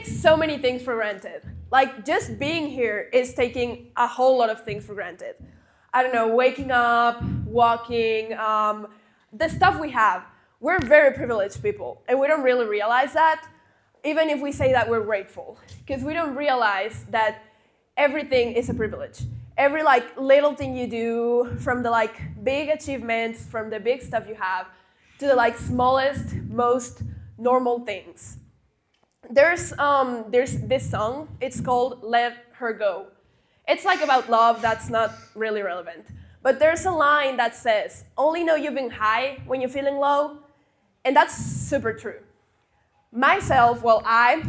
take so many things for granted. Like, just being here is taking a whole lot of things for granted. I don't know, waking up, walking, the stuff we have. We're very privileged people, and we don't really realize that, even if we say that we're grateful, because we don't realize that everything is a privilege. Every little thing you do, from the big achievements, from the big stuff you have, to the smallest, most normal things. There's this song. It's called "Let Her Go." It's about love. That's not really relevant. But there's a line that says, "Only know you've been high when you're feeling low," and that's super true. Myself, well, I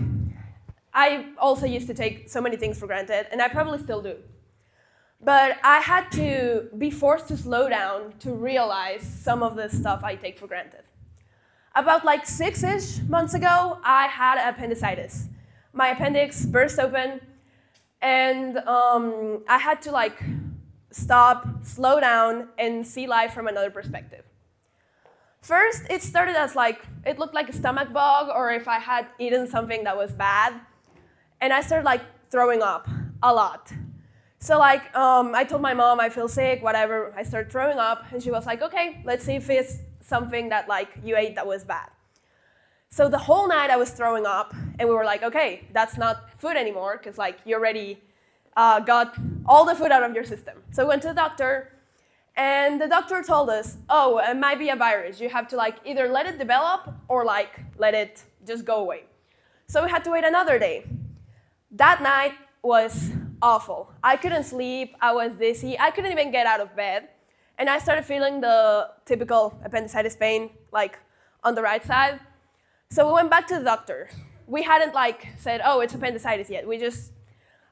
also used to take so many things for granted, and I probably still do. But I had to be forced to slow down to realize some of the stuff I take for granted. About 6-ish months ago, I had appendicitis. My appendix burst open, and I had to stop, slow down, and see life from another perspective. First, it started as it looked like a stomach bug, or if I had eaten something that was bad, and I started throwing up a lot. So I told my mom I feel sick, whatever. I started throwing up, and she was like, "Okay, let's see if it's something that you ate that was bad." So the whole night I was throwing up, and we were like, "Okay, that's not food anymore, because you already got all the food out of your system." So we went to the doctor, and the doctor told us, "Oh, it might be a virus. You have to either let it develop or let it just go away." So we had to wait another day. That night was awful. I couldn't sleep. I was dizzy. I couldn't even get out of bed. And I started feeling the typical appendicitis pain, on the right side. So we went back to the doctor. We hadn't said, "Oh, it's appendicitis" yet.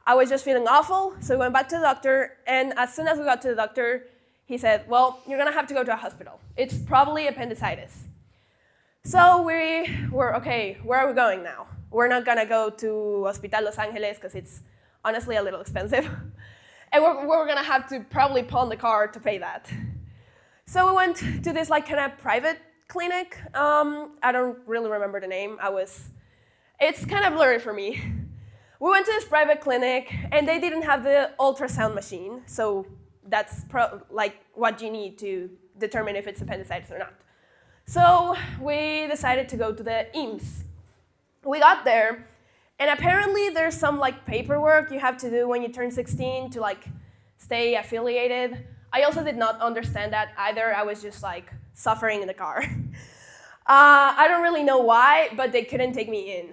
I was just feeling awful. So we went back to the doctor. And as soon as we got to the doctor, he said, "Well, you're going to have to go to a hospital. It's probably appendicitis." So we were, okay, where are we going now? We're not going to go to Hospital Los Angeles, because it's honestly a little expensive. And we're going to have to probably pawn the car to pay that. So we went to this kind of private clinic. I don't really remember the name. It's kind of blurry for me. We went to this private clinic, and they didn't have the ultrasound machine. So that's what you need to determine if it's appendicitis or not. So we decided to go to the IMSS. We got there, and apparently there's some paperwork you have to do when you turn 16 to stay affiliated. I also did not understand that either. I was just suffering in the car. I don't really know why, but they couldn't take me in.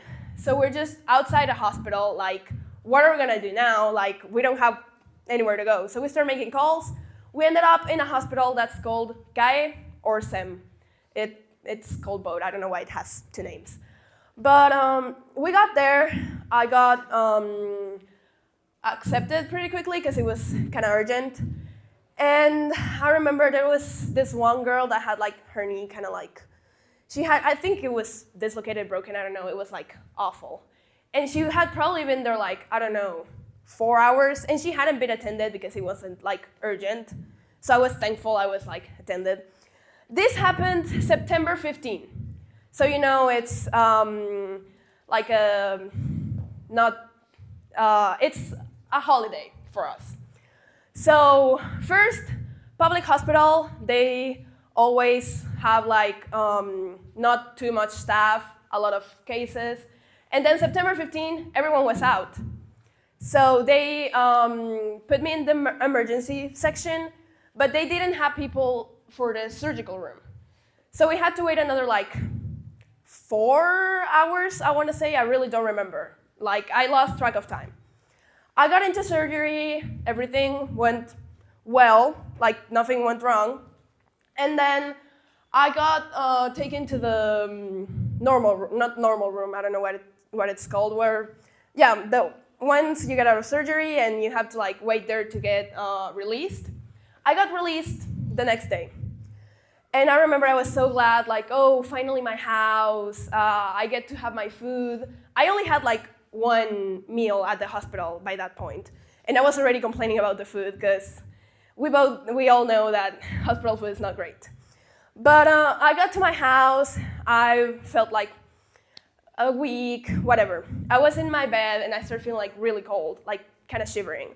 So we're just outside a hospital, what are we gonna do now? We don't have anywhere to go. So we started making calls. We ended up in a hospital that's called GAE or SEM. It's called both. I don't know why it has two names. But we got there. I got accepted pretty quickly because it was kind of urgent. And I remember there was this one girl that had her knee kind of she had, I think it was dislocated, broken, I don't know. It was awful. And she had probably been there I don't know, 4 hours, and she hadn't been attended because it wasn't urgent. So I was thankful I was attended. This happened September 15. So it's it's a holiday for us. So first, public hospital, they always have not too much staff, a lot of cases. And then September 15, everyone was out. So they put me in the emergency section, but they didn't have people for the surgical room. So we had to wait another 4 hours, I want to say. I really don't remember. I lost track of time. I got into surgery. Everything went well. Nothing went wrong. And then I got taken to the normal room, not normal room, I don't know what it's called, where, once you get out of surgery and you have to wait there to get released. I got released the next day. And I remember I was so glad, oh, finally my house, I get to have my food. I only had one meal at the hospital by that point. And I was already complaining about the food because we all know that hospital food is not great. But I got to my house. I felt a week, whatever. I was in my bed and I started feeling like really cold, like kind of shivering.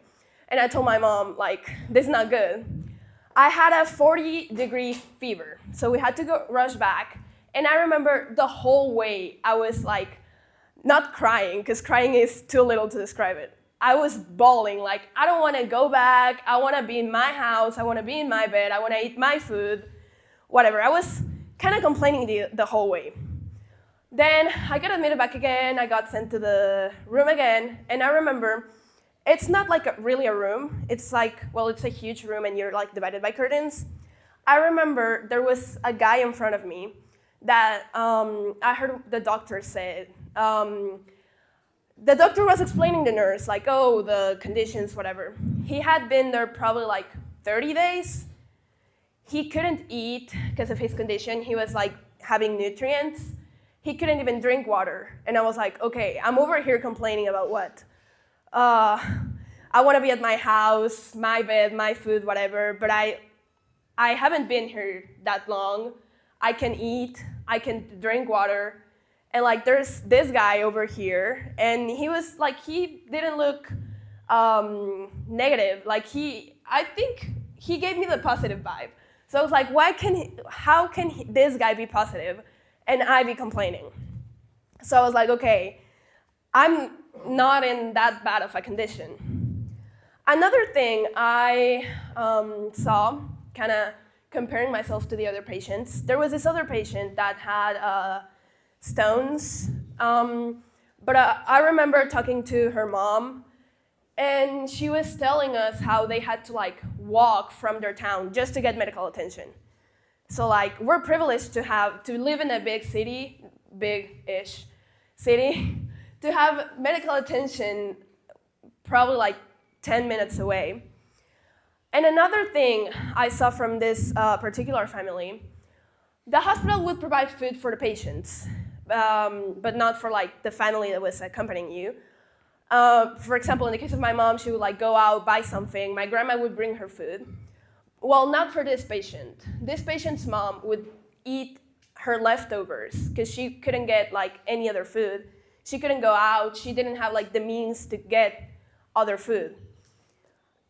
And I told my mom, like, this is not good. I had a 40-degree fever, so we had to go rush back. And I remember the whole way I was like, not crying, because crying is too little to describe it. I was bawling, like, I don't want to go back. I want to be in my house. I want to be in my bed. I want to eat my food, whatever. I was kind of complaining the whole way. Then I got admitted back again. I got sent to the room again. And I remember it's not like really a room. It's like, well, it's a huge room and you're like divided by curtains. I remember there was a guy in front of me that I heard the doctor said, the doctor was explaining the nurse, like, oh, the conditions, whatever. He had been there probably like 30 days. He couldn't eat because of his condition. He was like having nutrients. He couldn't even drink water. And I was like, okay, I'm over here complaining about what? I want to be at my house, my bed, my food, whatever, but I haven't been here that long. I can eat, I can drink water, and like there's this guy over here, and he was like, he didn't look negative. Like I think he gave me the positive vibe. So I was like, how can this guy be positive and I be complaining? So I was like, okay, I'm not in that bad of a condition. Another thing I saw, kind of comparing myself to the other patients, there was this other patient that had stones, but I remember talking to her mom, and she was telling us how they had to like walk from their town just to get medical attention. So like we're privileged to live in a big city, big-ish city, to have medical attention probably like 10 minutes away. And another thing I saw from this particular family, the hospital would provide food for the patients, but not for like the family that was accompanying you. For example, in the case of my mom, she would like go out, buy something. My grandma would bring her food. Well, not for this patient. This patient's mom would eat her leftovers because she couldn't get like any other food. She couldn't go out. She didn't have like the means to get other food.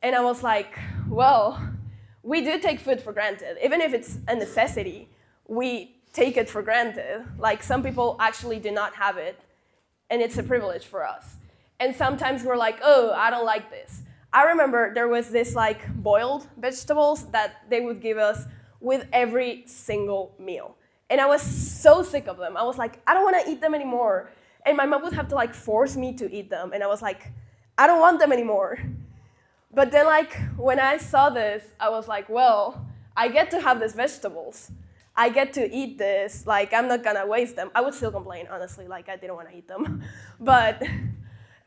And I was like, well, we do take food for granted. Even if it's a necessity, we take it for granted. Like some people actually do not have it, and it's a privilege for us. And sometimes we're like, oh, I don't like this. I remember there was this like boiled vegetables that they would give us with every single meal. And I was so sick of them. I was like, I don't want to eat them anymore. And my mom would have to like force me to eat them. And I was like, I don't want them anymore. But then like when I saw this, I was like, well, I get to have these vegetables. I get to eat this. Like I'm not gonna waste them. I would still complain, honestly, like I didn't want to eat them. But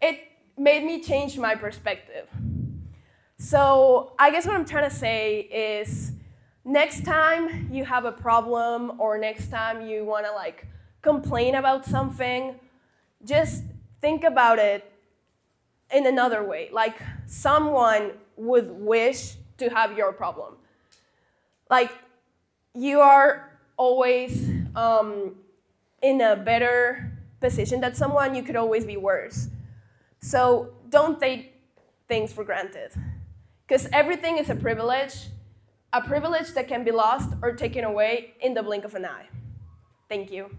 it made me change my perspective. So I guess what I'm trying to say is next time you have a problem or next time you want to like complain about something, just think about it in another way. Like someone would wish to have your problem. Like you are always in a better position than someone. You could always be worse. So don't take things for granted, because everything is a privilege that can be lost or taken away in the blink of an eye. Thank you.